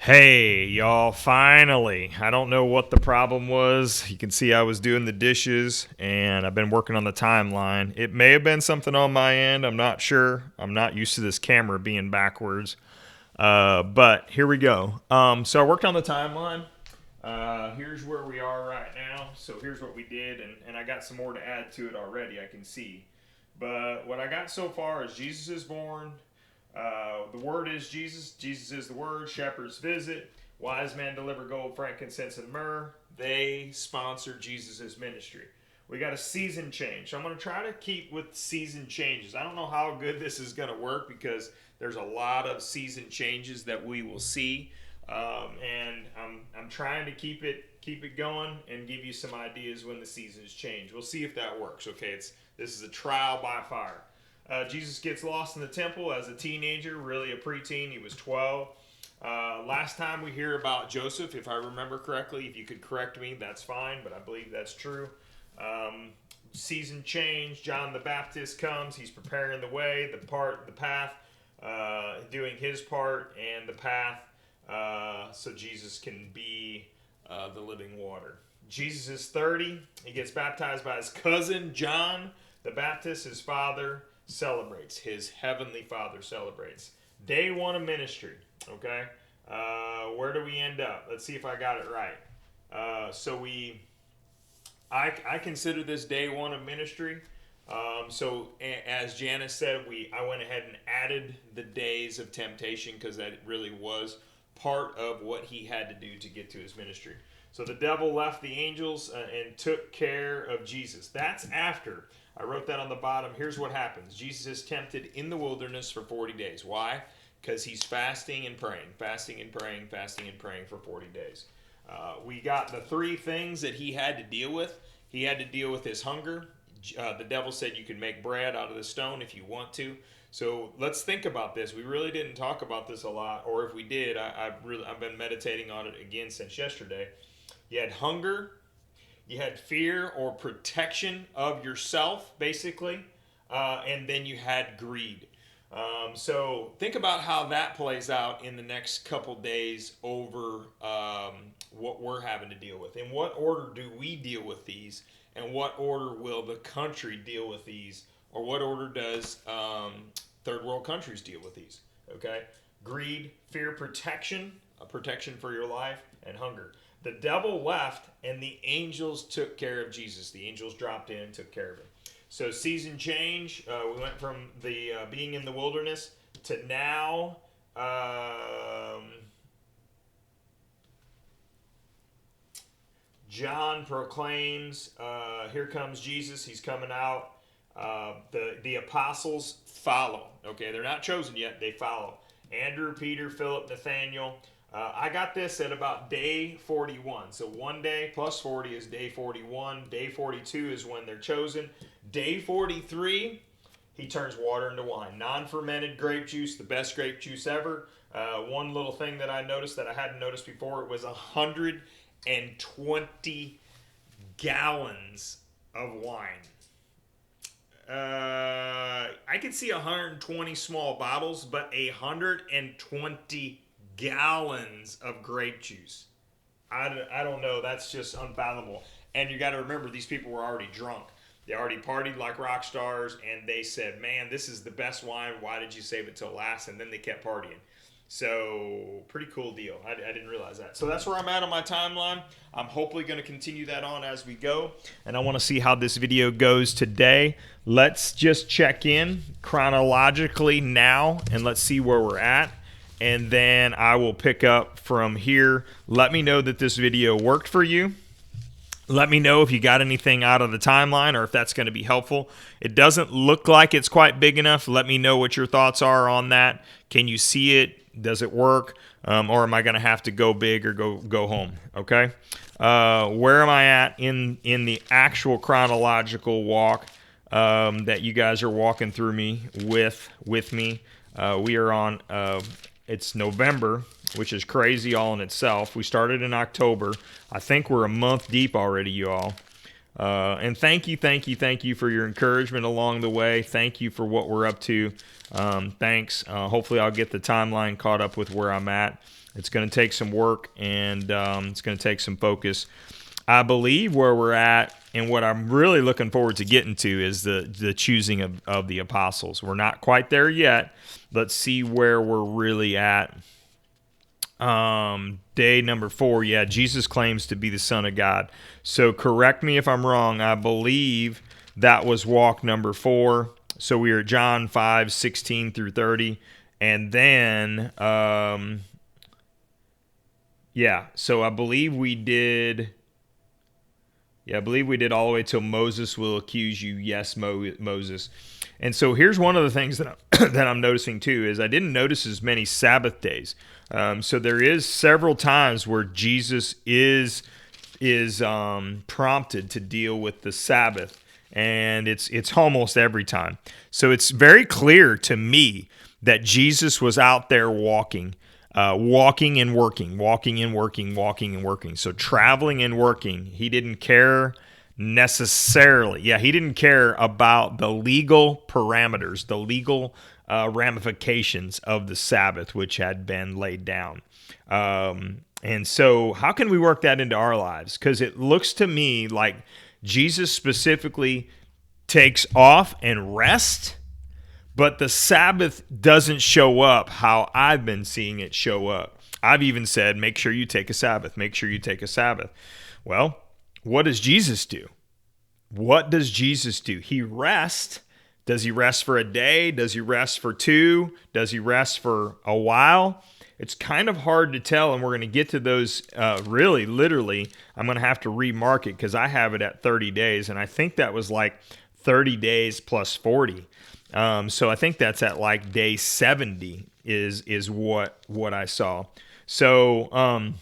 Hey, y'all, finally. I don't know what the problem was. You can see I was doing the dishes and I've been working on the timeline. It may have been something on my end. I'm not sure. I'm not used to this camera being backwards. But here we go. So I worked on the timeline. Here's where we are right now. So here's what we did, and I got some more to add to it already, I can see. But what I got so far is Jesus is born. The word is Jesus. Jesus is the word. Shepherds visit. Wise men deliver gold, frankincense, and myrrh. They sponsor Jesus' ministry. We got a season change. So I'm going to try to keep with season changes. I don't know how good this is going to work because there's a lot of season changes that we will see, and I'm trying to keep it going and give you some ideas when the seasons change. We'll see if that works. Okay, this is a trial by fire. Jesus gets lost in the temple as a teenager, really a preteen. He was 12. Last time we hear about Joseph, if I remember correctly, if you could correct me, that's fine, but I believe that's true. Season change. John the Baptist comes. He's preparing the way, the path, doing his part and the path, so Jesus can be the living water. Jesus is 30. He gets baptized by his cousin John the Baptist. His father celebrates. His heavenly Father celebrates. Day one of ministry. Okay, where do we end up? Let's see if I got it right. I consider this day one of ministry. As Janice said, I went ahead and added the days of temptation because that really was part of what he had to do to get to his ministry. So the devil left the angels and took care of Jesus. That's after. I wrote that on the bottom. Here's what happens. Jesus is tempted in the wilderness for 40 days. Why? Because he's fasting and praying, fasting and praying, fasting and praying for 40 days. We got the three things that he had to deal with. He had to deal with his hunger. The devil said you can make bread out of the stone if you want to. So let's think about this. We really didn't talk about this a lot, or if we did, I've been meditating on it again since yesterday. You had hunger, you had fear or protection of yourself, basically, and then you had greed. So think about how that plays out in the next couple days over what we're having to deal with. In what order do we deal with these, and what order will the country deal with these, or what order does third world countries deal with these? Okay, greed, fear, protection, protection for your life, and hunger. The devil left, and the angels took care of Jesus. The angels dropped in and took care of him. So season change. We went from the being in the wilderness to now. John proclaims, "Here comes Jesus. He's coming out." The apostles follow. Okay, they're not chosen yet. They follow. Andrew, Peter, Philip, Nathaniel. I got this at about day 41. So one day plus 40 is day 41. Day 42 is when they're chosen. Day 43, he turns water into wine. Non-fermented grape juice, the best grape juice ever. One little thing that I noticed that I hadn't noticed before, it was 120 gallons of wine. I could see 120 small bottles, but 120 gallons of grape juice. I don't know. That's just unfathomable. And you got to remember, these people were already drunk. They already partied like rock stars, and they said, "Man, this is the best wine. Why did you save it till last?" And then they kept partying. So, pretty cool deal. I didn't realize that. So, that's where I'm at on my timeline. I'm hopefully going to continue that on as we go. And I want to see how this video goes today. Let's just check in chronologically now, and let's see where we're at. And then I will pick up from here. Let me know that this video worked for you. Let me know if you got anything out of the timeline or if that's going to be helpful. It doesn't look like it's quite big enough. Let me know what your thoughts are on that. Can you see it? Does it work? Or am I going to have to go big or go home? Okay. Where am I at in the actual chronological walk that you guys are walking through me with me? We are on. It's November, which is crazy all in itself. We started in October. I think we're a month deep already, you all. And thank you for your encouragement along the way. Thank you for what we're up to. Thanks. Hopefully, I'll get the timeline caught up with where I'm at. It's going to take some work, and it's going to take some focus. I believe where we're at, and what I'm really looking forward to getting to, is the choosing of the apostles. We're not quite there yet. Let's see where we're really at. Day number 4. Yeah, Jesus claims to be the Son of God. So correct me if I'm wrong. I believe that was walk number 4. So we are at John 5:16 through 30. And then, so I believe we did. Yeah, I believe we did all the way till Moses will accuse you. Yes, Moses. And so here's one of the things that that I'm noticing too is I didn't notice as many Sabbath days. So there is several times where Jesus is prompted to deal with the Sabbath, and it's almost every time. So it's very clear to me that Jesus was out there walking and working, walking and working, walking and working. So traveling and working. He didn't care necessarily. Yeah, he didn't care about the legal parameters, the legal ramifications of the Sabbath, which had been laid down. And so how can we work that into our lives? Because it looks to me like Jesus specifically takes off and rest, but the Sabbath doesn't show up how I've been seeing it show up. I've even said, make sure you take a Sabbath. Make sure you take a Sabbath. Well, what does Jesus do? What does Jesus do? He rests. Does he rest for a day? Does he rest for 2? Does he rest for a while? It's kind of hard to tell, and we're going to get to those really, literally. I'm going to have to remark it because I have it at 30 days, and I think that was like 30 days plus 40. So I think that's at like day 70 is what I saw. So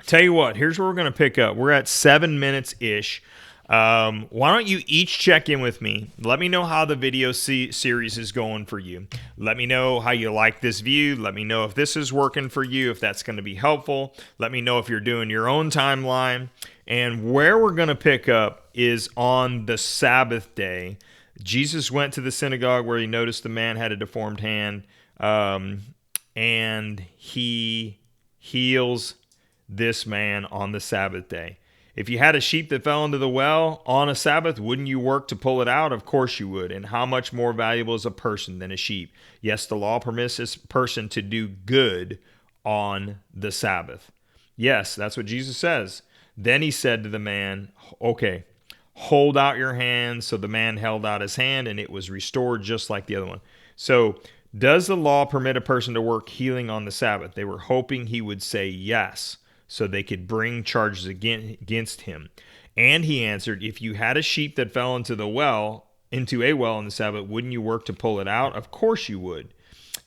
tell you what, here's where we're going to pick up. We're at 7 minutes-ish. Why don't you each check in with me? Let me know how the video series is going for you. Let me know how you like this view. Let me know if this is working for you, if that's going to be helpful. Let me know if you're doing your own timeline. And where we're going to pick up is on the Sabbath day. Jesus went to the synagogue where he noticed the man had a deformed hand, and he heals this man on the Sabbath day. If you had a sheep that fell into the well on a Sabbath, wouldn't you work to pull it out? Of course you would. And how much more valuable is a person than a sheep? Yes, the law permits this person to do good on the Sabbath. Yes, that's what Jesus says. Then he said to the man, okay, hold out your hand. So the man held out his hand, and it was restored just like the other one. So does the law permit a person to work healing on the Sabbath? They were hoping he would say yes, so they could bring charges against him. And he answered, if you had a sheep that fell into a well on the Sabbath, wouldn't you work to pull it out? Of course you would.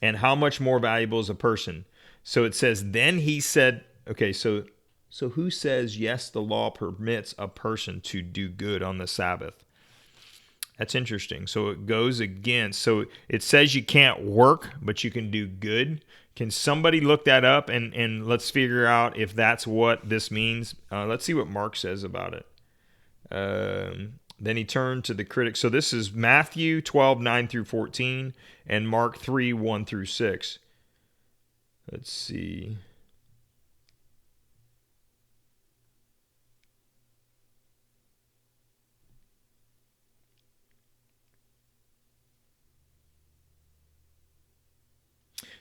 And how much more valuable is a person? So it says, then he said, okay, so who says, yes, the law permits a person to do good on the Sabbath? That's interesting. So it goes against, so it says you can't work, but you can do good. Can somebody look that up and let's figure out if that's what this means? Let's see what Mark says about it. Then he turned to the critics. So this is Matthew 12, 9 through 14, and Mark 3, 1 through 6. Let's see.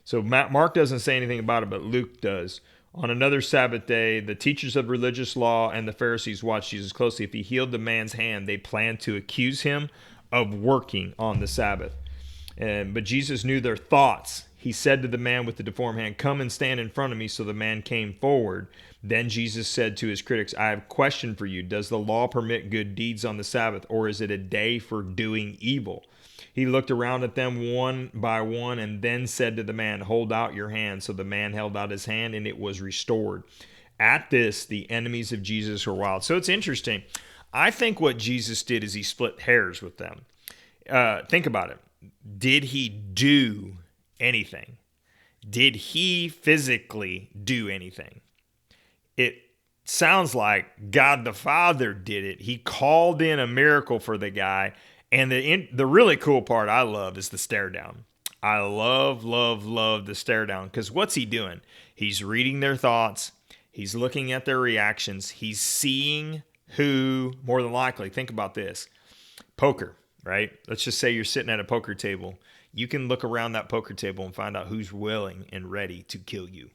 So Mark doesn't say anything about it, but Luke does. On another Sabbath day, the teachers of religious law and the Pharisees watched Jesus closely. If he healed the man's hand, they planned to accuse him of working on the Sabbath. But Jesus knew their thoughts. He said to the man with the deformed hand, come and stand in front of me. So the man came forward. Then Jesus said to his critics, I have a question for you. Does the law permit good deeds on the Sabbath, or is it a day for doing evil? He looked around at them one by one and then said to the man, hold out your hand. So the man held out his hand, and it was restored. At this, the enemies of Jesus were wild. So it's interesting. I think what Jesus did is he split hairs with them. Think about it. Did he do anything? Did he physically do anything? sounds like God the Father did it. He called in a miracle for the guy. And the really cool part I love is the stare down. I love the stare down, because what's he doing? He's reading their thoughts. He's looking at their reactions. He's seeing who, more than likely, think about this. Poker, right? Let's just say you're sitting at a poker table. You can look around that poker table and find out who's willing and ready to kill you.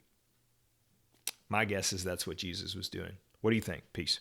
My guess is that's what Jesus was doing. What do you think? Peace.